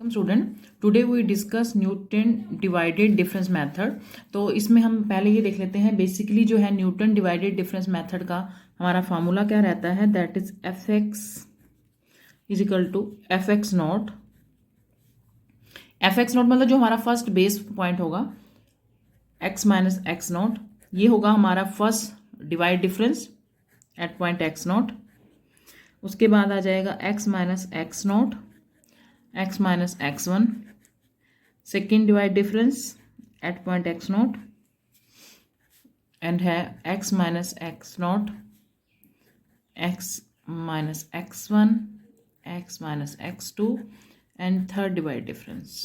Student, today we discuss Newton divided difference method. तो इसमें हम पहले ये देख लेते हैं बेसिकली जो है न्यूटन डिवाइडेड डिफरेंस मेथड का हमारा फार्मूला क्या रहता है, that is F x is equal to f x not. F x not मतलब जो हमारा फर्स्ट बेस पॉइंट होगा एक्स माइनस एक्स नॉट, ये होगा हमारा first divide difference at point x not. उसके बाद आ जाएगा x minus x not, x minus x1, second divide difference at point x naught, and है x minus x naught, x minus x1, x minus x2, and third divide difference।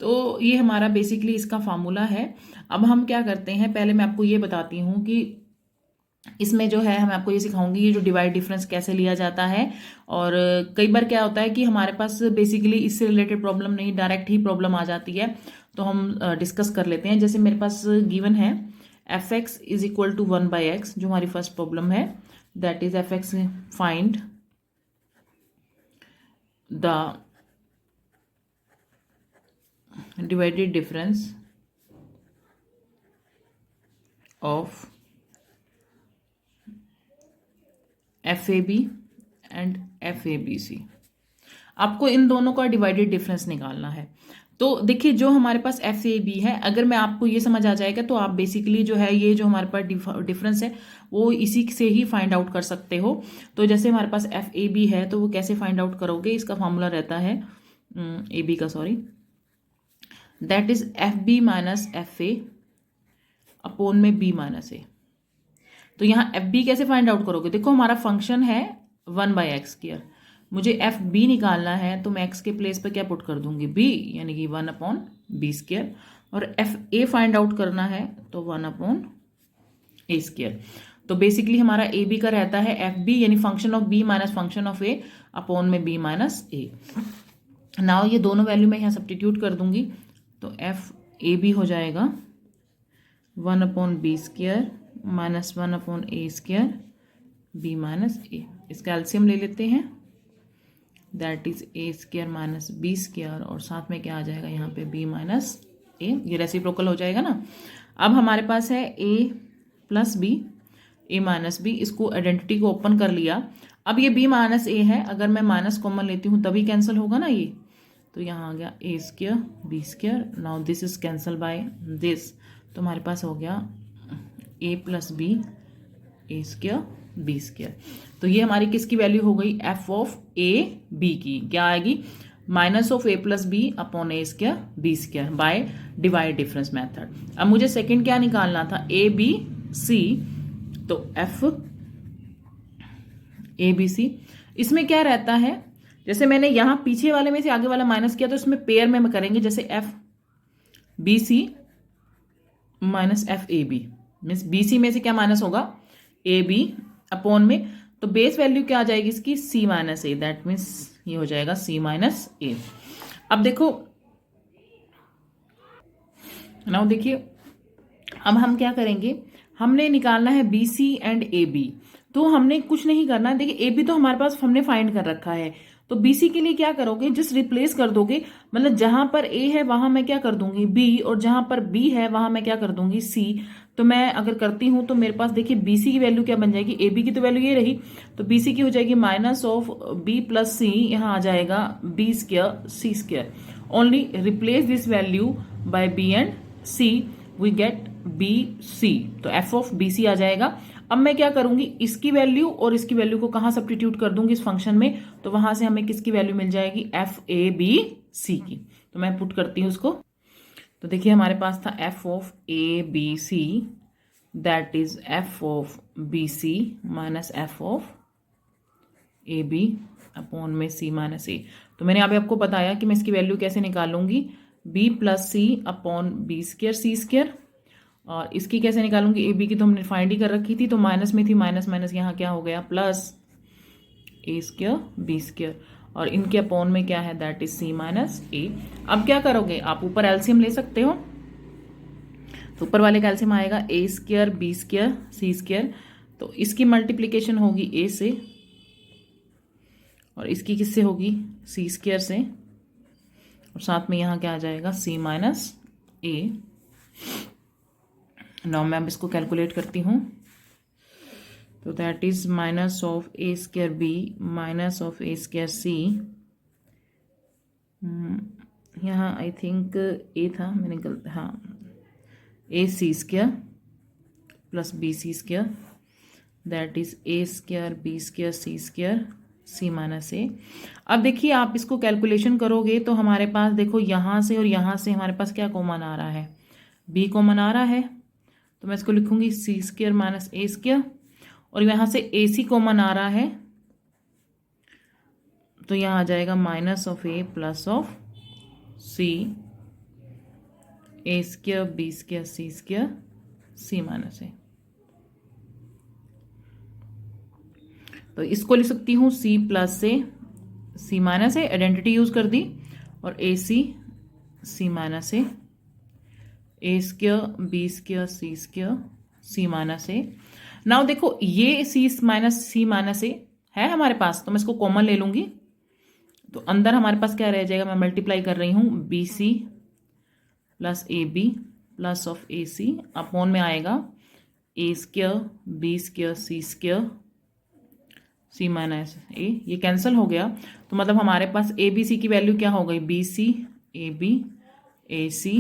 तो ये हमारा basically इसका formula है। अब हम क्या करते हैं, पहले मैं आपको ये बताती हूँ कि इसमें जो है मैं आपको ये सिखाऊंगी ये जो डिवाइड डिफरेंस कैसे लिया जाता है। और कई बार क्या होता है कि हमारे पास बेसिकली इससे रिलेटेड प्रॉब्लम नहीं, डायरेक्ट ही प्रॉब्लम आ जाती है, तो हम डिस्कस कर लेते हैं। जैसे मेरे पास गिवन है f x is equal to 1/x, जो हमारी फर्स्ट प्रॉब्लम है, that is F x find the divided difference of f a b and f a b c. आपको इन दोनों का डिवाइडेड डिफरेंस निकालना है। तो देखिए जो हमारे पास एफ ए बी है, अगर मैं आपको ये समझ आ जाएगा तो आप बेसिकली जो है ये जो हमारे पास डिफरेंस है वो इसी से ही फाइंड आउट कर सकते हो। तो जैसे हमारे पास एफ ए बी है तो वो कैसे फाइंड आउट करोगे, इसका फॉर्मूला रहता है ए बी का, sorry, that is f b minus f a upon में बी माइनस ए। तो यहाँ एफ बी कैसे फाइंड आउट करोगे, देखो हमारा फंक्शन है 1/x², मुझे एफ बी निकालना है तो मैं एक्स के प्लेस पे क्या पुट कर दूंगी, बी, यानी कि 1/b²। और एफ ए फाइंड आउट करना है तो 1/a²। तो बेसिकली हमारा ए बी का रहता है एफ बी, यानी function of b minus function of a upon में बी माइनस ए। नाउ ये दोनों वैल्यू मैं यहाँ सब्सटीट्यूट कर दूंगी, तो एफ ए बी हो जाएगा 1/b² minus 1/a² b minus ए। इसका एलसीएम ले लेते हैं, that is a² minus b², और साथ में क्या आ जाएगा यहाँ पे b माइनस ए, ये रेसिप्रोकल हो जाएगा ना। अब हमारे पास है a plus b, a minus b, इसको आइडेंटिटी को ओपन कर लिया। अब ये b माइनस ए है, अगर मैं माइनस कॉमन लेती हूँ तभी कैंसिल होगा ना ये, तो यहाँ आ गया a² b²। Now this is cancel by this, तो हमारे पास हो गया a plus B a² b²। तो ये हमारी किसकी वैल्यू हो गई, f ऑफ a b की, क्या आएगी, minus of a plus b upon a² b² by divide difference method. अब मुझे सेकंड क्या निकालना था, a b c, तो f a b c। इसमें क्या रहता है, जैसे मैंने यहाँ पीछे वाले में से आगे वाला माइनस किया तो इसमें पेयर में करेंगे, जैसे f b c minus f a b, means b c में से क्या माइनस होगा, ए बी अपॉन में, तो बेस वैल्यू क्या आ जाएगी इसकी, सी माइनस ए, दैट मीन्स ये हो जाएगा सी माइनस ए। अब देखो, नाउ देखिए अब हम क्या करेंगे, हमने निकालना है b c and a b. तो हमने कुछ नहीं करना, देखिए ए बी तो हमारे पास हमने फाइंड कर रखा है, तो बीसी के लिए क्या करोगे, जस्ट रिप्लेस कर दोगे, मतलब जहां पर ए है वहां मैं क्या कर दूंगी बी, और जहां पर बी है वहां मैं क्या कर दूंगी सी। तो मैं अगर करती हूं तो मेरे पास देखिए बीसी की वैल्यू क्या बन जाएगी, ए बी की तो वैल्यू ये रही, तो बीसी की हो जाएगी minus of b plus c, यहाँ आ जाएगा b² c²। Only replace this value by b and c, we get b c, तो एफ ऑफ बी सी आ जाएगा। अब मैं क्या करूंगी, इसकी वैल्यू और इसकी वैल्यू को कहां सब्स्टिट्यूट कर दूंगी, इस फंक्शन में, तो वहां से हमें किसकी वैल्यू मिल जाएगी, एफ ए बी सी की। तो मैं पुट करती हूं उसको, तो देखिए हमारे पास था f of a b c, that is f of b c minus f of a b upon में सी माइनस ए। तो मैंने अभी आपको बताया कि मैं इसकी वैल्यू कैसे निकालूंगी, बी प्लस सी अपॉन b² c², और इसकी कैसे निकालूंगी, ए बी की तो हमने फाइंड ही कर रखी थी, तो माइनस में थी, माइनस माइनस यहाँ क्या हो गया प्लस a² b², और इनके अपॉन में क्या है, that is c minus A. अब क्या करोगे, आप ऊपर एलसीएम ले सकते हो, तो ऊपर वाले का एलसीएम आएगा a² b² c², तो इसकी मल्टीप्लीकेशन होगी a से, और इसकी किससे होगी, सी स्क्वायर से, और साथ में यहाँ क्या आ जाएगा, सी माइनस ए। नाउ मैं अब इसको कैलकुलेट करती हूँ, तो that is minus of A square B minus of A square C. यहाँ आई थिंक ए था, मैंने गलत, हाँ, A C square plus B C square, that is A square B square C square C minus A. अब देखिए आप इसको calculation करोगे तो हमारे पास देखो यहाँ से और यहाँ से हमारे पास क्या कॉमन आ रहा है, बी कॉमन आ रहा है, तो मैं इसको लिखूंगी सी स्क्वायर माइनस ए स्क्वायर, और यहाँ से ए सी कॉमन आ रहा है, तो यहाँ आ जाएगा minus of A plus of C, A square B square C square C minus ए। तो इसको लिख सकती हूँ सी प्लस से C minus A, identity use कर दी, और A C minus A square B square C square C minus A. Now देखो ये सी माइनस ए है हमारे पास, तो मैं इसको कॉमन ले लूंगी, तो अंदर हमारे पास क्या रह जाएगा, मैं मल्टीप्लाई कर रही हूँ b c plus a b plus of a c, upon में आएगा a square B square C square C minus a. ये कैंसिल हो गया, तो मतलब हमारे पास ए बी सी की वैल्यू क्या हो गई, b c a b a c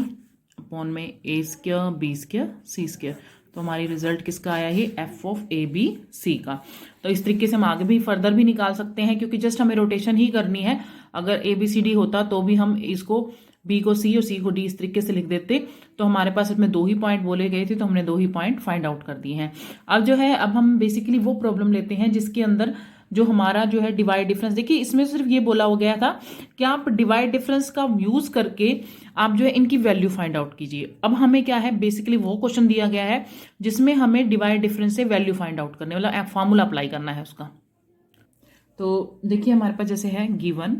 upon में a square B square C square. तो हमारी रिजल्ट किसका आया, ये f of a b c का। तो इस तरीके से हम आगे भी फर्दर भी निकाल सकते हैं, क्योंकि जस्ट हमें रोटेशन ही करनी है। अगर ए बी सी डी होता तो भी हम इसको बी को सी और सी को डी इस तरीके से लिख देते, तो हमारे पास इसमें 2 ही पॉइंट बोले गए थे, तो हमने 2 ही पॉइंट फाइंड आउट कर दिए हैं। अब जो है, अब हम बेसिकली वो प्रॉब्लम लेते हैं जिसके अंदर जो हमारा जो है डिवाइड डिफरेंस, देखिए इसमें सिर्फ ये बोला हो गया था कि आप डिवाइड डिफरेंस का यूज करके आप जो है इनकी वैल्यू फाइंड आउट कीजिए। अब हमें क्या है, बेसिकली वो क्वेश्चन दिया गया है जिसमें हमें डिवाइड डिफरेंस से वैल्यू फाइंड आउट करने, मतलब फॉर्मूला अप्लाई करना है उसका। तो देखिए हमारे पास जैसे है given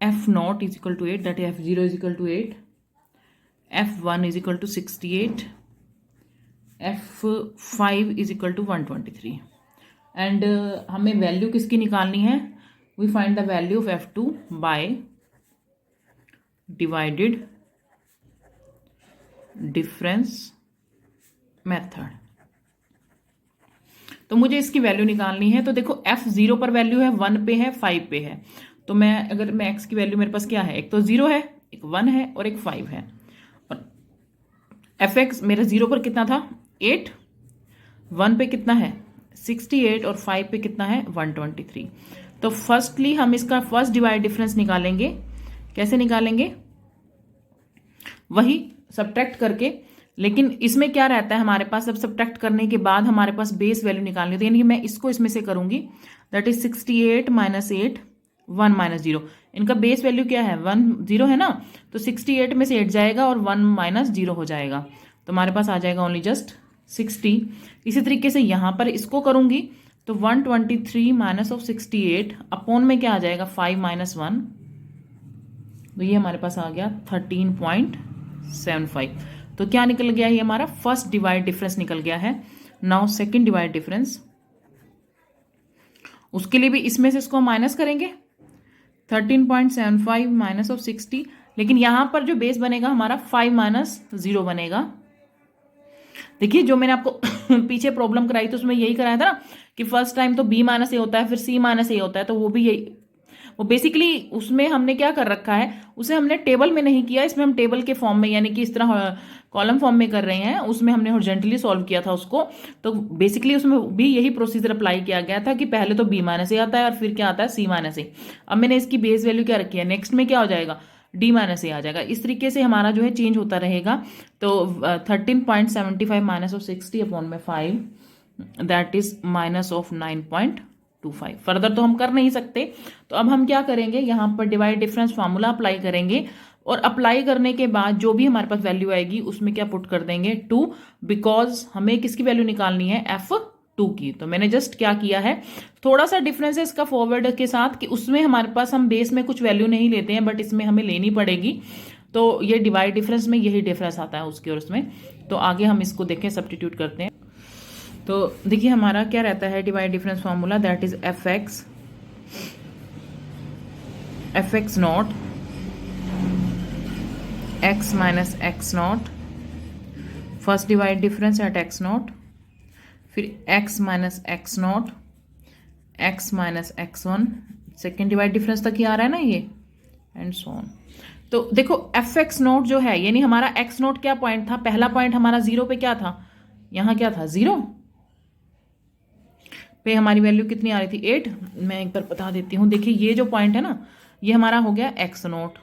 f0 is equal to 8, that है f0 is equal to 8, f1 is equal to 68, f5 is equal to 123, and हमें वैल्यू किसकी निकालनी है, we find the value of f2 by divided difference method. तो मुझे इसकी वैल्यू निकालनी है। तो देखो f0 पर वैल्यू है 1 पे है 5 पे है, तो अगर मैं x की वैल्यू मेरे पास क्या है, एक तो 0 है, एक 1 है और एक 5 है, और fx मेरा 0 पर कितना था 8, 1 पे कितना है 68 और 5 पे कितना है 123। तो फर्स्टली हम इसका फर्स्ट डिवाइड डिफरेंस निकालेंगे। कैसे निकालेंगे, वही सब्ट्रैक्ट करके, लेकिन इसमें क्या रहता है हमारे पास, अब सब्ट्रैक्ट करने के बाद हमारे पास बेस वैल्यू निकालनी होती है, यानी कि मैं इसको इसमें से करूंगी, दैट इज 68 माइनस 8 1 माइनस 0। इनका बेस वैल्यू क्या है 1 0 है ना, तो 68 में से 8 जाएगा और 1 माइनस 0 हो जाएगा, तो हमारे पास आ जाएगा ओनली जस्ट 60। इसी तरीके से यहाँ पर इसको करूंगी तो 123 माइनस ऑफ 68 अपॉन में क्या आ जाएगा 5 माइनस 1, तो ये हमारे पास आ गया 13.75। तो क्या निकल गया, ये हमारा फर्स्ट डिवाइड डिफरेंस निकल गया है। नाउ सेकंड डिवाइड डिफरेंस, उसके लिए भी इसमें से इसको माइनस करेंगे, 13.75 माइनस ऑफ 60, लेकिन यहां पर जो बेस बनेगा हमारा 5 माइनस 0 बनेगा। देखिए जो मैंने आपको पीछे प्रॉब्लम कराई तो उसमें यही कराया था ना कि फर्स्ट टाइम तो b माइनस ए होता है, फिर c माइनस ए होता है, तो वो भी यही, वो बेसिकली उसमें हमने क्या कर रखा है, उसे हमने टेबल में नहीं किया, इसमें हम टेबल के फॉर्म में, यानी कि इस तरह कॉलम फॉर्म में कर रहे हैं, उसमें हमने हॉरिजॉन्टली सॉल्व किया था उसको। तो बेसिकली उसमें भी यही प्रोसीजर अप्लाई किया गया था कि पहले तो b माइनस ए आता है और फिर क्या आता है c माइनस ए। अब मैंने इसकी बेस वैल्यू क्या रखी है, नेक्स्ट में क्या हो जाएगा d माइनस ए आ जाएगा। इस तरीके से हमारा जो है चेंज होता रहेगा। तो 13.75 माइनस ऑफ 60 अपॉन में 5, that is minus of 9.25। Further तो हम कर नहीं सकते, तो अब हम क्या करेंगे, यहाँ पर डिवाइड डिफरेंस फार्मूला अप्लाई करेंगे, और अप्लाई करने के बाद जो भी हमारे पास वैल्यू आएगी उसमें क्या पुट कर देंगे 2, बिकॉज हमें किसकी वैल्यू निकालनी है f2 की। तो मैंने जस्ट क्या किया है, थोड़ा सा डिफरेंस है इसका फॉरवर्ड के साथ कि उसमें हमारे पास हम बेस में कुछ वैल्यू नहीं लेते हैं, बट इसमें हमें लेनी पड़ेगी। तो ये डिवाइड डिफरेंस में यही डिफरेंस आता है उसके और उसमें। तो आगे हम इसको देखें, सब्स्टिट्यूट करते हैं। तो देखिए हमारा क्या रहता है divide difference formula, that is F x not X minus x not, first divide difference eight x not, फिर x minus x not X minus x one, second divide difference तक ही आ रहा है ना ये, एंड सो ऑन। तो देखो F x note जो है, यानी हमारा एक्स नोट क्या पॉइंट था, पहला पॉइंट हमारा 0 पे क्या था, यहां क्या था 0 पे हमारी वैल्यू कितनी आ रही थी 8। मैं एक बार बता देती हूँ, देखिए ये जो पॉइंट है ना, ये हमारा हो गया एक्स नोट,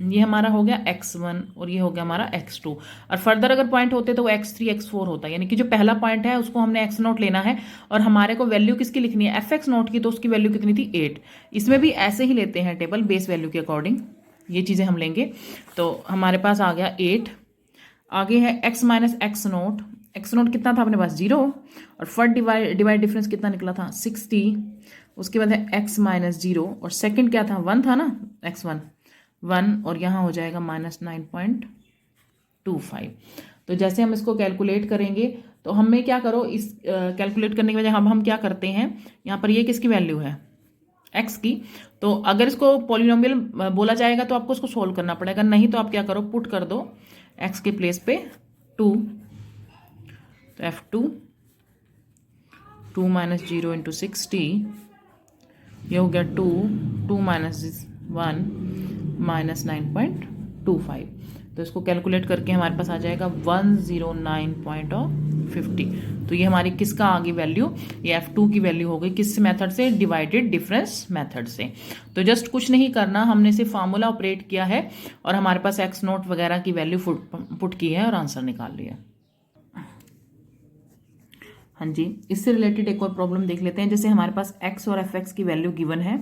ये हमारा हो गया x1 और ये हो गया हमारा x2। और फर्दर अगर पॉइंट होते तो वो x3 x4 होता, यानी कि जो पहला पॉइंट है उसको हमने x नोट लेना है और हमारे को वैल्यू किसकी लिखनी है, एफ एक्स नोट की, तो उसकी वैल्यू कितनी थी 8। इसमें भी ऐसे ही लेते हैं टेबल बेस वैल्यू के अकॉर्डिंग, ये चीज़ें हम लेंगे। तो हमारे पास आ गया 8, आगे है x minus x note, x note कितना था अपने पास 0, और फर्स्ट डिवाइड डिफरेंस कितना निकला था 60, उसके बाद है x माइनस 0 और सेकेंड क्या था 1 था ना, x1 1, और यहाँ हो जाएगा माइनस 9.25। तो जैसे हम इसको कैलकुलेट करेंगे तो हमें क्या करो, इस कैलकुलेट करने की वजह हम क्या करते हैं, यहाँ पर ये किसकी वैल्यू है x की, तो अगर इसको पॉलिनोमियल बोला जाएगा तो आपको इसको सोल्व करना पड़ेगा, नहीं तो आप क्या करो पुट कर दो x के प्लेस पे 2, तो f2 2 माइनस 0 इंटू 60, ये हो गया 2 माइनस 1 माइनस 9.25। तो इसको कैलकुलेट करके हमारे पास आ जाएगा 109.50। तो ये हमारी किसका आ गई वैल्यू, ये f2 की वैल्यू हो गई किस मेथड से, डिवाइडेड डिफरेंस मेथड से। तो जस्ट कुछ नहीं करना, हमने सिर्फ फार्मूला ऑपरेट किया है और हमारे पास एक्स नोट वगैरह की वैल्यू पुट की है और आंसर निकाल लिया। हाँ जी, इससे रिलेटेड एक और प्रॉब्लम देख लेते हैं। जैसे हमारे पास x और fx की वैल्यू गिवन है,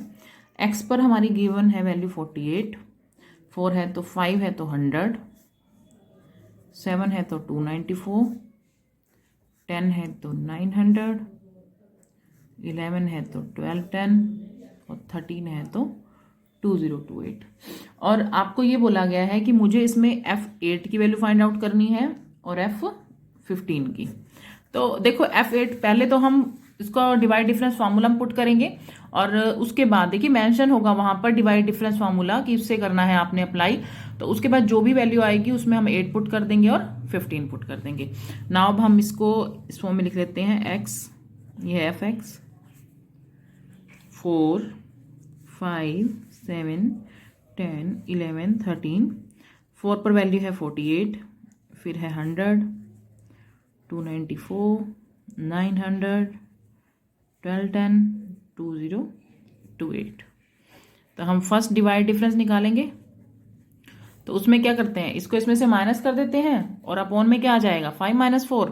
x पर हमारी गिवन है वैल्यू 48, 4 है तो 5 है तो 100, 7 है तो 294, 10 है तो 900, 11 है तो 1210 और 13 है तो 2028। और आपको ये बोला गया है कि मुझे इसमें f8 की वैल्यू फाइंड आउट करनी है और f15 की। तो देखो f8 पहले तो हम इसको डिवाइड डिफरेंस फार्मूला में पुट करेंगे और उसके बाद देखिए मेंशन होगा वहां पर डिवाइड डिफरेंस फार्मूला कि उससे करना है आपने अप्लाई। तो उसके बाद जो भी वैल्यू आएगी उसमें हम 8 पुट कर देंगे और 15 पुट कर देंगे। नाउ अब हम इसको इस फॉर्म में लिख लेते हैं x, ये है f x, 4 5 7 10 11 13, 4 पर वैल्यू है 48, फिर है 100, 294, 900, 1210, 2028। तो हम फर्स्ट डिवाइड डिफरेंस निकालेंगे। तो उसमें क्या करते हैं, इसको इसमें से माइनस कर देते हैं और अपॉन में क्या आ जाएगा 5 माइनस 4,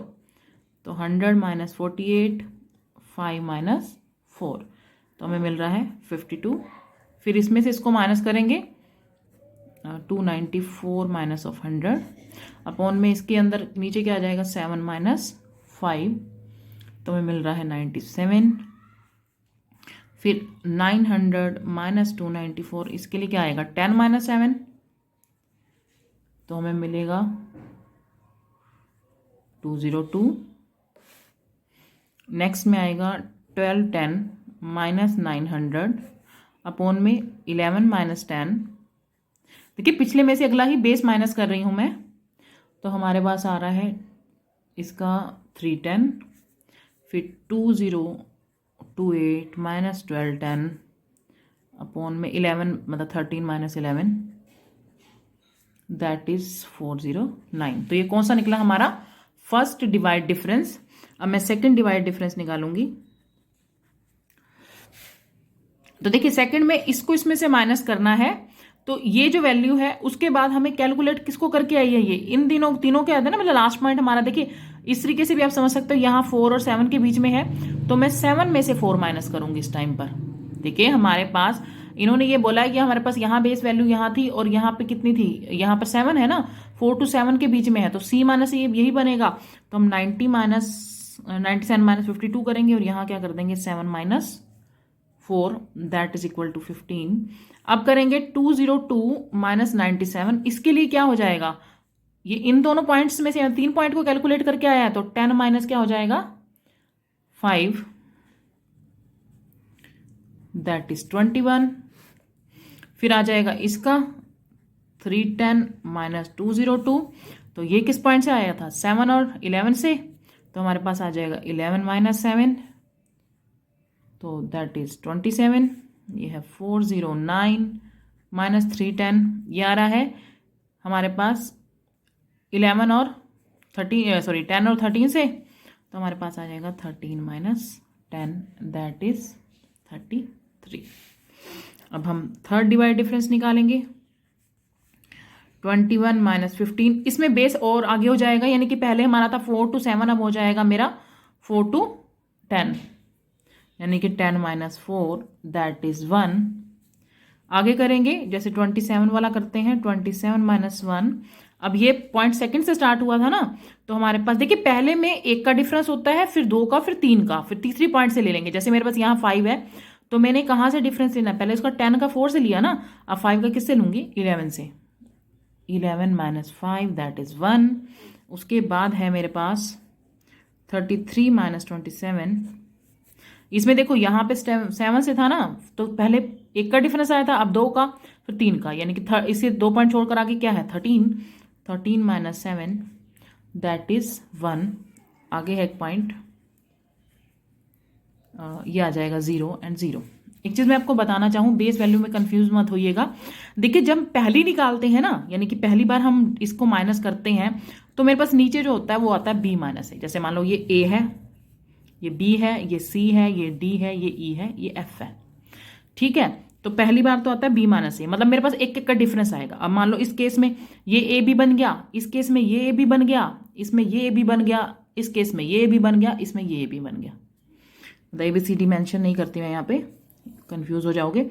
तो 100 माइनस 48, 5 माइनस 4, तो हमें मिल रहा है 52। फिर इसमें से इसको माइनस करेंगे 294 माइनस ऑफ 100, अपॉन में इसके अंदर नीचे क्या आ जाएगा 7 माइनस 5, तो हमें मिल रहा है 97। फिर 900 माइनस 294, इसके लिए क्या आएगा 10 माइनस 7, तो हमें मिलेगा 202। नेक्स्ट में आएगा 1210 माइनस 900 अपॉन में 11 माइनस 10। देखिए पिछले में से अगला ही बेस माइनस कर रही हूं मैं, तो हमारे पास आ रहा है इसका 310, फिर 2028 माइनस 1210 अपॉन में 11 मतलब 13 माइनस 11, दैट इज 409। तो ये कौन सा निकला हमारा फर्स्ट डिवाइड डिफरेंस। अब मैं सेकंड डिवाइड डिफरेंस निकालूंगी। तो देखिए सेकंड में इसको इसमें से माइनस करना है, तो ये जो वैल्यू है उसके बाद हमें कैलकुलेट किसको करके आई है, ये इन दिनों तीनों के आते हैं ना, मतलब लास्ट पॉइंट हमारा देखिए इस तरीके से भी आप समझ सकते हो, यहाँ 4 और 7 के बीच में है, तो मैं 7 में से 4 माइनस करूंगी इस टाइम पर। देखिए हमारे पास इन्होंने ये बोला है कि हमारे पास यहाँ बेस वैल्यू यहाँ थी और यहाँ पे कितनी थी, यहाँ पर 7 है ना, 4 to 7 के बीच में है, तो C माइनस यही बनेगा। तो हम 97 माइनस 52 करेंगे और यहाँ क्या कर देंगे 7 minus 4, that is equal to 15। अब करेंगे 202 माइनस 97, इसके लिए क्या हो जाएगा, ये इन दोनों पॉइंट्स में से 3 पॉइंट को कैलकुलेट करके आया है, तो 10 माइनस क्या हो जाएगा 5 दैट इज 21। फिर आ जाएगा इसका 310 माइनस 202, तो ये किस पॉइंट से आया था? 7 और 11 से, तो हमारे पास आ जाएगा 11 माइनस 7, तो दैट इज 27। ये है 409 माइनस 310, ये आ रहा है हमारे पास 11 और 10 और 13 से, तो हमारे पास आ जाएगा 13 माइनस 10 दैट इज 33। अब हम थर्ड डिवाइड डिफरेंस निकालेंगे। 21 माइनस 15, इसमें बेस और आगे हो जाएगा, यानी कि पहले हमारा था 4 to 7, अब हो जाएगा मेरा 4 to 10, यानी कि 10 माइनस 4 दैट इज 1। आगे करेंगे जैसे 27 वाला करते हैं, 27 माइनस 1। अब ये पॉइंट सेकंड से स्टार्ट हुआ था ना, तो हमारे पास देखिए पहले में 1 का डिफरेंस होता है, फिर 2 का, फिर 3 का, फिर तीसरी पॉइंट से ले लेंगे। जैसे मेरे पास यहाँ 5 है, तो मैंने कहाँ से डिफरेंस लेना है? पहले उसका 10 का 4 से लिया ना, अब 5 का किससे लूंगी? 11 से। 11 माइनस 5 दैट इज 1। उसके बाद है मेरे पास 33 माइनस 27। इसमें देखो यहाँ पे 7 से था ना, तो पहले 1 का डिफरेंस आया था, अब 2 का, फिर 3 का, यानी कि इससे 2 पॉइंट छोड़कर आगे क्या है? 13 माइनस 7 दैट इज 1। आगे है एक पॉइंट, ये आ जाएगा 0 एंड 0। एक चीज मैं आपको बताना चाहूँ, बेस वैल्यू में कंफ्यूज मत होइएगा। देखिए जब पहली निकालते हैं ना, यानी कि पहली बार हम इसको माइनस करते हैं, तो मेरे पास नीचे जो होता है वो आता है b माइनस है। जैसे मान लो ये a है, ये b है, ये c है, ये d है, ये e है, ये f है, ठीक है। तो पहली बार तो आता है b माइनस ए, मतलब मेरे पास एक एक का डिफरेंस आएगा। अब मान लो इस केस में ये a b बन गया, इस केस में ये a b बन गया, इसमें ये a b बन गया, इस केस में ये a b बन गया, इसमें ये a b बन गया। ABCD मेंशन नहीं करती मैं यहाँ पे, कंफ्यूज हो जाओगे।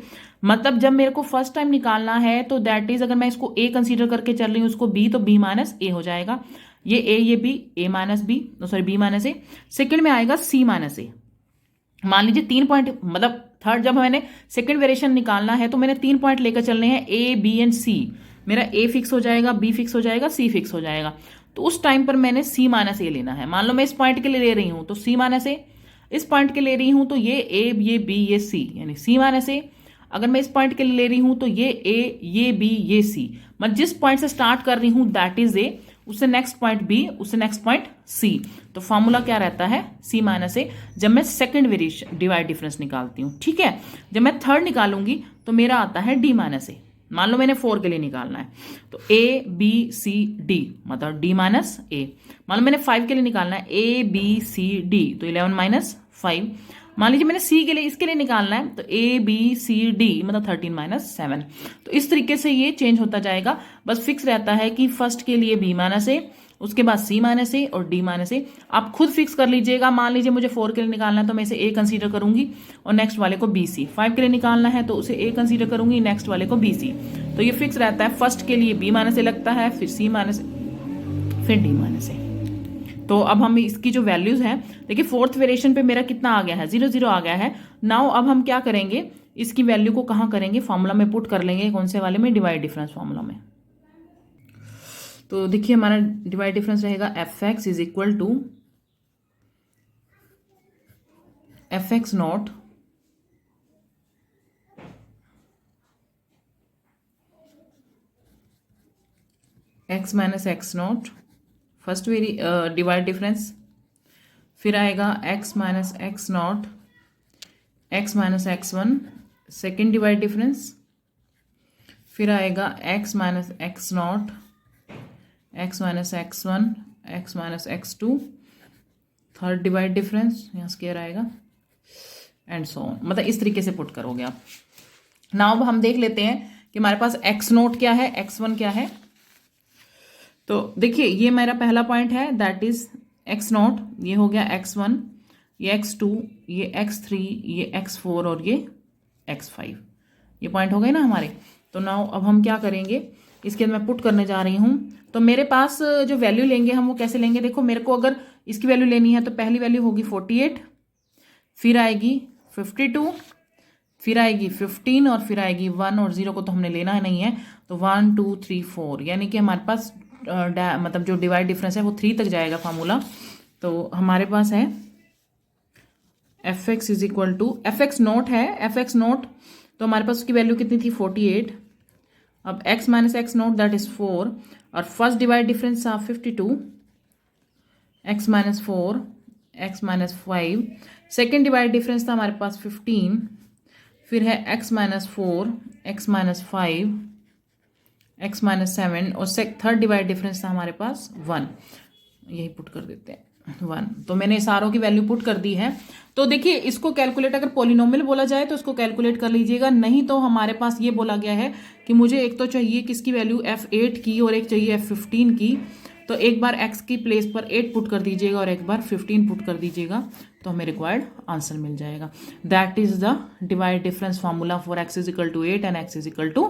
मतलब जब मेरे को फर्स्ट टाइम निकालना है तो दैट इज, अगर मैं इसको a कंसीडर करके चल रही हूँ, उसको b, तो b माइनस ए हो जाएगा। ये a, ये b, a minus b, sorry b minus A. Second में आएगा c माइनस ए। मान लीजिए 3 पॉइंट, मतलब थर्ड जब मैंने सेकेंड वेरिएशन निकालना है तो मैंने 3 पॉइंट लेकर चलने हैं, a, b एंड c। मेरा a फिक्स हो जाएगा, b फिक्स हो जाएगा, c फिक्स हो जाएगा। तो उस टाइम पर मैंने c माइनस ए लेना है। मान लो मैं इस पॉइंट के लिए ले रही हूँ तो c माइनस ए, इस पॉइंट के ले रही हूं तो ये a, ये b, ये c, यानी c माइनस ए। अगर मैं इस पॉइंट के लिए ले रही हूं तो ये a, ये b, ये c। मैं जिस पॉइंट से स्टार्ट कर रही हूं दैट इज a, उससे नेक्स्ट पॉइंट b, उससे नेक्स्ट पॉइंट c। तो फॉर्मूला क्या रहता है? c माइनस ए, जब मैं सेकंड वेरिएशन डिवाइड डिफरेंस निकालती हूँ, ठीक है। जब मैं थर्ड निकालूंगी तो मेरा आता है d माइनस ए। मान लो मैंने 4 के लिए निकालना है, तो a, b, c, d, मतलब d माइनस ए। मान लो मैंने 5 के लिए निकालना है, a, b, c, d, तो 11 माइनस 5। मान लीजिए मैंने c के लिए, इसके लिए निकालना है, तो a, b, c, d, मतलब 13 माइनस 7। तो इस तरीके से ये चेंज होता जाएगा। बस फिक्स रहता है कि फर्स्ट के लिए b माइनस ए, उसके बाद c माइनस ए और d माइनस ए। आप खुद फिक्स कर लीजिएगा। मान लीजिए मुझे 4 के लिए निकालना है तो मैं इसे a कंसीडर करूंगी और नेक्स्ट वाले को b c। 5 के लिए निकालना है तो उसे a कंसीडर करूंगी, नेक्स्ट वाले को b c। तो ये फिक्स रहता है, फर्स्ट के लिए b माइनस ए लगता है, फिर c माइनस ए, फिर d माइनस ए। तो अब हम इसकी जो वैल्यूज हैं, देखिए फोर्थ वेरिएशन पे मेरा कितना आ गया है? 0 0 आ गया है। नाउ अब हम क्या करेंगे, इसकी वैल्यू को कहाँ करेंगे? फॉर्मूला में पुट कर लेंगे। कौन से वाले में? डिवाइड डिफरेंस फॉर्मूला में। तो देखिए हमारा डिवाइड डिफरेंस रहेगा fx is equal to fx not x minus x not, first divide difference. फिर आएगा x minus x not, x minus x one, second divide difference. फिर आएगा x minus x not, x minus x one, x minus x two, third divide difference, यहाँ square आएगा and so on. मतलब इस तरीके से पुट करोगे आप। नाउ अब हम देख लेते हैं कि हमारे पास x नोट क्या है, x1 क्या है। तो देखिए ये मेरा पहला पॉइंट है, दैट इज x नॉट, ये हो गया x1, ये x2, ये x3, ये x4 और ये x5। ये पॉइंट हो गए ना हमारे। तो नाउ अब हम क्या करेंगे, इसके अंदर मैं पुट करने जा रही हूँ। तो मेरे पास जो वैल्यू लेंगे हम वो कैसे लेंगे? देखो मेरे को अगर इसकी वैल्यू लेनी है तो पहली वैल्यू होगी 48, फिर आएगी 52, फिर आएगी 15 और फिर आएगी 1 और 0 को तो हमने लेना नहीं है। तो 1 2 3 4, यानी कि हमारे पास मतलब जो डिवाइड डिफरेंस है वो 3 तक जाएगा फार्मूला। तो हमारे पास है f x is equal to f x not है, एफ एक्स नोट तो हमारे पास उसकी वैल्यू कितनी थी 48। अब x minus x note that is 4 और फर्स्ट डिवाइड डिफरेंस था 52, x minus 4 x minus 5। Second divide difference था हमारे पास 15, फिर है x minus 4 x minus 5 x minus 7 और थर्ड डिवाइड डिफरेंस था हमारे पास 1, यही पुट कर देते हैं 1। तो मैंने सारों की वैल्यू पुट कर दी है। तो देखिए इसको कैलकुलेट अगर पॉलिनोमियल बोला जाए तो इसको कैलकुलेट कर लीजिएगा, नहीं तो हमारे पास ये बोला गया है कि मुझे एक तो चाहिए किसकी वैल्यू f8 की और एक चाहिए f15 की। तो एक बार x की प्लेस पर 8 पुट कर दीजिएगा और एक बार 15 पुट कर दीजिएगा तो हमें रिक्वायर्ड आंसर मिल जाएगा। That is the divide difference formula for x is equal to 8 and x is equal to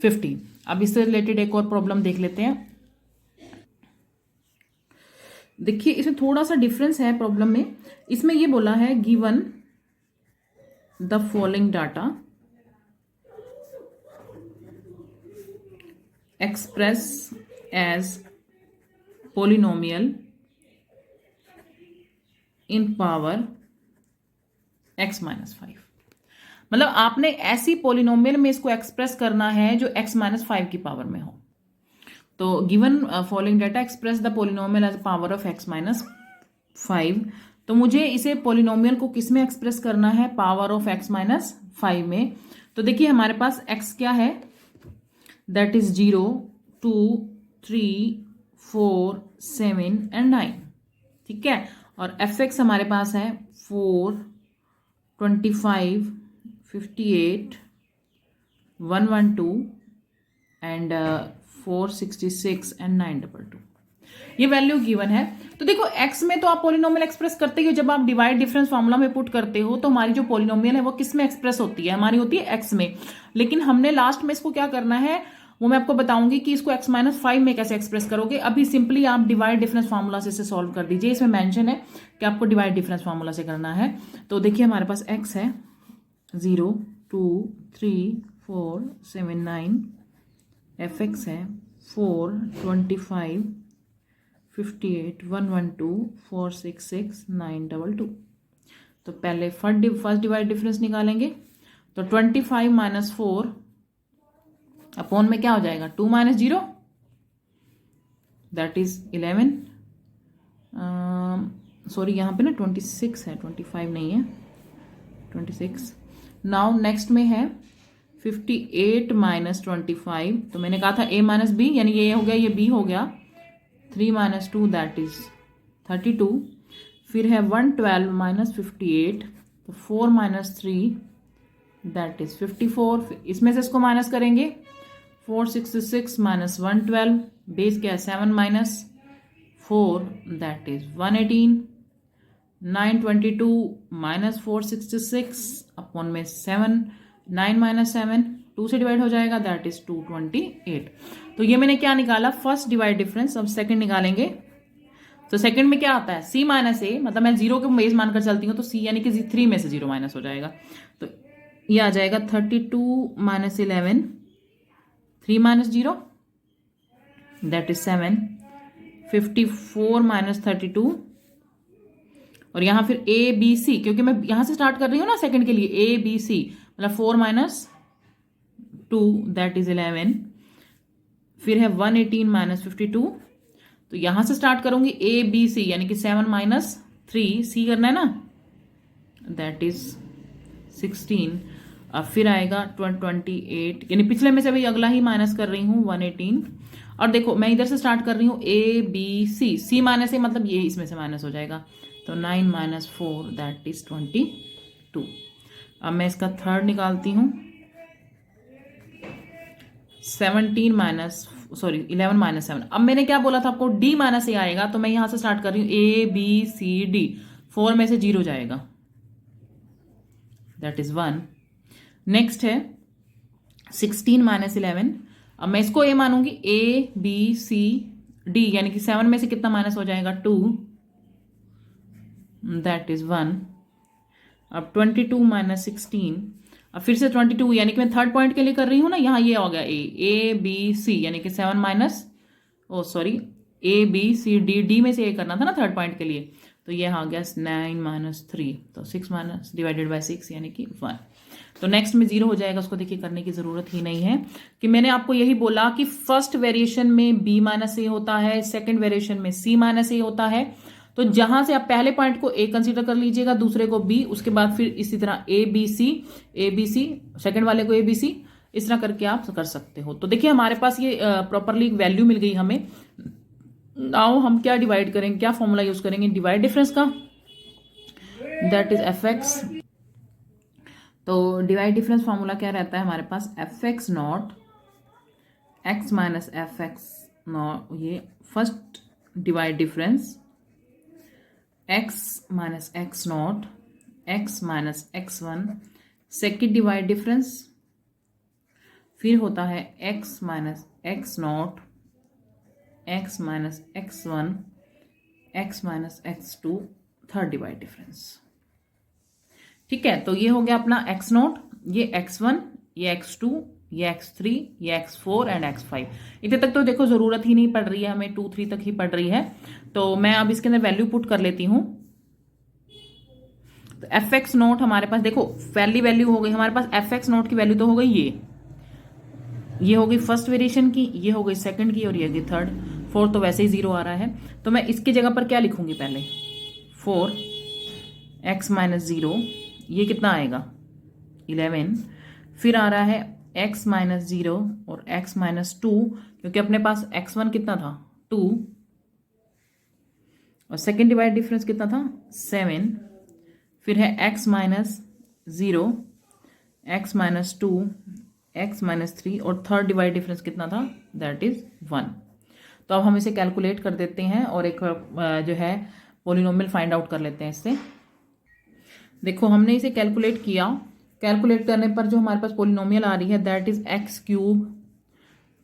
15। अब इससे रिलेटेड एक और प्रॉब्लम देख लेते हैं। देखिए इसमें थोड़ा सा डिफरेंस है प्रॉब्लम में। इसमें ये बोला है given the following data express as polynomial in power x minus 5। मतलब आपने ऐसी पोलिनोमियल में इसको एक्सप्रेस करना है जो x माइनस 5 की पावर में हो। तो given following data express the polynomial as power of x minus 5। तो मुझे इसे पोलिनोमियल को किस में एक्सप्रेस करना है, पावर ऑफ x माइनस 5 में। तो देखिए हमारे पास x क्या है, दैट इज 0 2 3 4 7 एंड 9, ठीक है। और f(x) हमारे पास है 4 25 58 112 एंड 466 एंड 922। ये वैल्यू गिवन है। तो देखो x में तो आप पोलिनोमियल एक्सप्रेस करते ही हो, जब आप डिवाइड डिफरेंस फार्मूला में पुट करते हो तो हमारी जो पोलिनोमियल है वो किस में एक्सप्रेस होती है, हमारी होती है x में। लेकिन हमने लास्ट में इसको क्या करना है वो मैं आपको बताऊंगी कि इसको x माइनस 5 में कैसे एक्सप्रेस करोगे। अभी सिंपली आप डिवाइड डिफरेंस फार्मूला से इसे सॉल्व कर दीजिए। इसमें मेंशन है कि आपको डिवाइड डिफरेंस फार्मूला से करना है। तो देखिए हमारे पास x है 0 2 3 4 7 9, f(x) है 4 25 58 112 466 922। तो पहले फर्स्ट डिवाइड डिफरेंस निकालेंगे। तो 25 माइनस 4 अपॉन में क्या हो जाएगा 2 माइनस 0 दैट इज 11। सॉरी यहाँ पे ना 26 है, 25 नहीं है, 26। नाउ नेक्स्ट में है 58 माइनस 25। तो मैंने कहा था a माइनस बी, यानी ये हो गया ये b हो गया। 3 माइनस 2 दैट इज 32। फिर है 112 माइनस 58, तो 4 माइनस 3 दैट इज 54। इसमें से इसको माइनस करेंगे 466 माइनस 112, बेस क्या है 7 minus 4 that is 118। 922 minus 466 upon में 7, 9 माइनस 7 2 से डिवाइड हो जाएगा दैट इज 228। तो ये मैंने क्या निकाला, फर्स्ट डिवाइड डिफरेंस। अब सेकंड निकालेंगे। तो सेकंड में क्या आता है c माइनस ए, मतलब मैं 0 के बेस मानकर चलती हूँ तो c यानी कि 3 में से 0 माइनस हो जाएगा। तो ये आ जाएगा 32 minus 11, 3 minus 0 that is 7, 54 minus 32। और यहां फिर a b c, क्योंकि मैं यहां से स्टार्ट कर रही हूँ ना सेकंड के लिए, a b c मतलब 4 माइनस 2 दैट इज 11। फिर है 118 माइनस 52। तो यहां से स्टार्ट करूंगी a b c यानी कि 7 माइनस 3 c करना है ना, दैट इज 16। अब फिर आएगा 28, यानी पिछले में से भी अगला ही माइनस कर रही हूँ 118। और देखो मैं इधर से स्टार्ट कर रही हूँ a b c, c minus A मतलब ये इसमें से माइनस हो जाएगा। तो 9 माइनस 4 दैट इज 22। अब मैं इसका थर्ड निकालती हूँ 11 माइनस 7। अब मैंने क्या बोला था आपको, d माइनस ए आएगा, तो मैं यहां से स्टार्ट कर रही हूँ a b c d, 4 में से 0 जाएगा दैट इज 1। नेक्स्ट है 16 माइनस 11। अब मैं इसको a मानूंगी, a b c d यानी कि 7 में से कितना माइनस हो जाएगा 2 दैट इज 1। अब 22 माइनस 16, अब फिर से 22 यानी कि मैं थर्ड पॉइंट के लिए कर रही हूँ ना, यहाँ ये हो गया a b c यानी कि 7 minus a b c d, d में से a करना था ना थर्ड पॉइंट के लिए, तो ये आ गया 9 माइनस 3, तो 6 माइनस डिवाइडेड बाई 6 यानी कि 1। तो नेक्स्ट में 0 हो जाएगा, उसको देखिए करने की ज़रूरत ही नहीं है कि मैंने आपको यही बोला कि फर्स्ट वेरिएशन में b माइनस ए होता है, सेकेंड वेरिएशन में c माइनस ए होता है। तो जहां से आप पहले पॉइंट को a कंसीडर कर लीजिएगा, दूसरे को b, उसके बाद फिर इसी तरह a b c, सेकेंड वाले को a b c, इस तरह करके आप कर सकते हो। तो देखिए हमारे पास ये प्रॉपरली वैल्यू मिल गई हमें। नाउ हम क्या डिवाइड करेंगे, क्या फॉर्मूला यूज करेंगे डिवाइड डिफरेंस का, दैट इज एफ एक्स। तो डिवाइड डिफरेंस फॉर्मूला क्या रहता है हमारे पास, F x not X minus F x not, ये first divide difference X minus x not X minus x one, second divide difference फिर होता है X minus x not X minus x one X minus x two, third divide difference. ठीक है, तो ये हो गया अपना एक्स नॉट, ये एक्स वन, ये एक्स टू, ये एक्स थ्री, ये x four and x five. इतने तक तो देखो जरूरत ही नहीं पड़ रही है हमें, 2 3 तक ही पड़ रही है। तो मैं अब इसके अंदर वैल्यू पुट कर लेती हूं। तो एफ एक्स नोट हमारे पास देखो पहली वैल्यू हो गई हमारे पास, एफ एक्स नोट की वैल्यू तो हो गई ये हो गई फर्स्ट वेरिएशन की, ये हो गई सेकंड की और ये हो गई थर्ड। फोर्थ तो वैसे ही 0 आ रहा है, तो मैं इसकी जगह पर क्या लिखूंगी पहले, 4 x माइनस 0, ये कितना आएगा 11। फिर आ रहा है x माइनस 0 और x माइनस 2, क्योंकि अपने पास x1 कितना था 2 और सेकेंड डिवाइड डिफरेंस कितना था 7। फिर है x minus 0, x minus 2, x minus 3 और थर्ड डिवाइड डिफरेंस कितना था, दैट इज 1। तो अब हम इसे कैलकुलेट कर देते हैं और एक जो है पोलिनोमियल फाइंड आउट कर लेते हैं इससे। देखो हमने इसे कैलकुलेट किया, कैलकुलेट करने पर जो हमारे पास पोलिनोमियल आ रही है that is x cube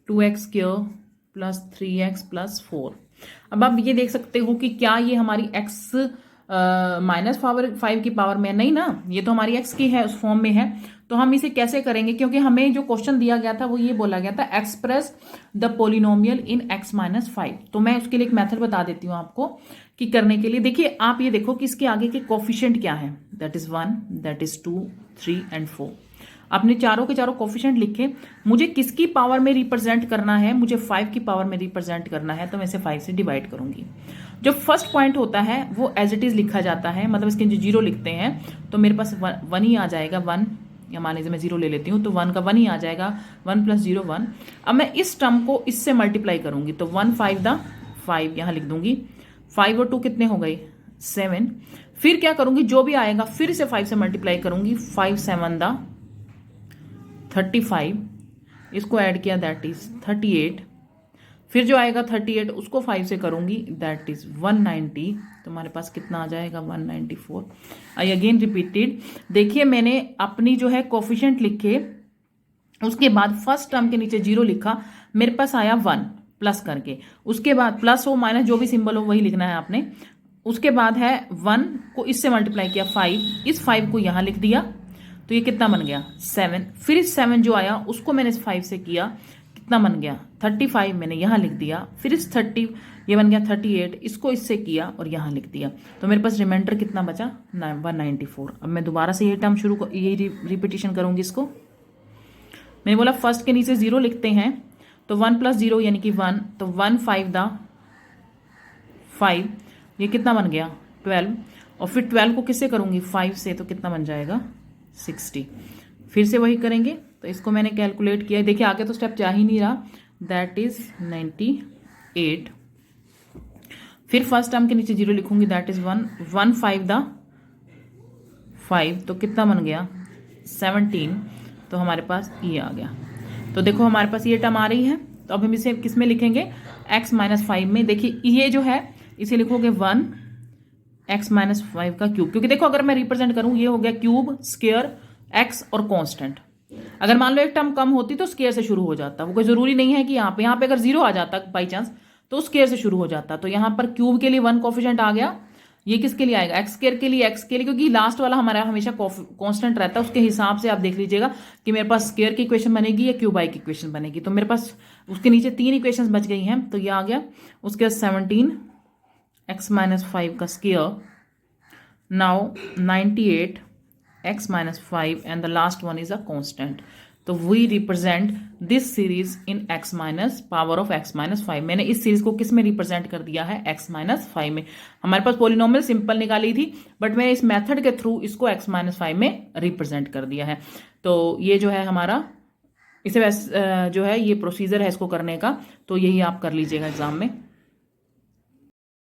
2x square plus 3x plus 4। अब आप ये देख सकते हो कि क्या ये हमारी x माइनस पावर 5 की पावर में नहीं ना, ये तो हमारी x की है, उस फॉर्म में है। तो हम इसे कैसे करेंगे, क्योंकि हमें जो क्वेश्चन दिया गया था वो ये बोला गया था express the polynomial in x minus 5। तो मैं उसके लिए एक मेथड बता देती हूँ आपको कि करने के लिए। देखिए आप ये देखो कि इसके आगे के कोफिशिएंट क्या है, that is 1, that is 2, 3 and 4। आपने चारों के चारों कोफिशिएंट लिखे, मुझे किसकी पावर में रिप्रेजेंट करना है, मुझे 5 की पावर में रिप्रेजेंट करना है, तो मैं इसे 5 से डिवाइड करूंगी। जो फर्स्ट पॉइंट होता है वो एज इट इज लिखा जाता है, मतलब इसके जो 0 लिखते हैं तो मेरे पास 1 ही आ जाएगा, 1 या मान लीजिए मैं 0 ले लेती हूँ तो 1 का 1 ही आ जाएगा, 1 प्लस 0 1। अब मैं इस टर्म को इससे मल्टीप्लाई करूंगी तो 1 5 द 5 यहां लिख दूंगी, 5 और 2 कितने हो गए 7। फिर क्या करूंगी, जो भी आएगा फिर से 5 से मल्टीप्लाई करूंगी, 5 7 द 35, इसको ऐड किया दैट इज 38। फिर जो आएगा 38 उसको 5 से करूंगी दैट इज 190। तो हमारे पास कितना आ जाएगा 194। आई अगेन रिपीटेड, देखिए मैंने अपनी जो है कोफिशिएंट लिखे, उसके बाद फर्स्ट टर्म के नीचे 0 लिखा, मेरे पास आया 1 प्लस करके, उसके बाद प्लस हो माइनस जो भी सिंबल हो वही लिखना है आपने। उसके बाद है 1 को इससे मल्टीप्लाई किया 5, इस 5 को यहां लिख दिया तो ये कितना बन गया 7। फिर इस 7 जो आया उसको मैंने इस 5 से किया, कितना बन गया 35, मैंने यहां लिख दिया। फिर इस 30 ये बन गया 38, इसको इससे किया और यहां लिख दिया। तो मेरे पास रिमाइंडर कितना बचा 194। अब मैं दोबारा से ये टर्म यही रिपीटिशन करूंगी इसको। मैंने बोला फर्स्ट के नीचे 0 लिखते हैं तो 1 प्लस 0 यानी कि 1, तो 1 5 द 5, ये कितना बन गया 12। और फिर 12 को किससे करूंगी 5 से, तो कितना बन जाएगा 60। फिर से वही करेंगे, तो इसको मैंने कैलकुलेट किया, देखिए आगे तो स्टेप जा ही नहीं रहा, दैट इज 98। फिर फर्स्ट टर्म के नीचे 0 लिखूंगी दैट इज 1, 1 5 द 5, तो कितना बन गया 17। तो हमारे पास ये आ गया। तो देखो हमारे पास ये टर्म आ रही है, तो अब हम इसे किस में लिखेंगे x माइनस 5 में। देखिए ये जो है इसे लिखोगे 1 x माइनस 5 का क्यूब, क्योंकि देखो अगर मैं रिप्रेजेंट करूं ये हो गया क्यूब, स्क्वायर, x और कांस्टेंट। अगर मान लो एक टर्म कम होती तो स्क्वायर से शुरू हो जाता, वो कोई जरूरी नहीं है कि यहाँ पे अगर 0 आ जाता बाई चांस तो स्क्वायर से शुरू हो जाता। तो यहाँ पर क्यूब के लिए 1 कोफिशिएंट आ गया, ये किसके लिए आएगा एक्स स्क्वायर के लिए, क्योंकि लास्ट वाला हमारा हमेशा कांस्टेंट रहता है, उसके हिसाब से आप देख लीजिएगा कि मेरे पास स्क्वायर की इक्वेशन बनेगी या क्यूबाई की इक्वेशन बनेगी। तो मेरे पास उसके नीचे 3 इक्वेशन बच गई हैं, तो ये आ गया। उसके बाद 17 x माइनस 5 का square now 98 x minus 5 and the last one is a constant. तो we represent this series in x minus power of x minus 5. मैंने इस सीरीज को किस में रिप्रेजेंट कर दिया है? x minus 5 में. हमारे पास पोलिनोमियल सिंपल निकाली थी, बट मैंने इस मेथड के थ्रू इसको x minus 5 में रिप्रेजेंट कर दिया है. तो ये जो है हमारा, इसे वैसे जो है ये प्रोसीजर है इसको करने का, तो यही आप कर लीजिएगा एग्जाम में.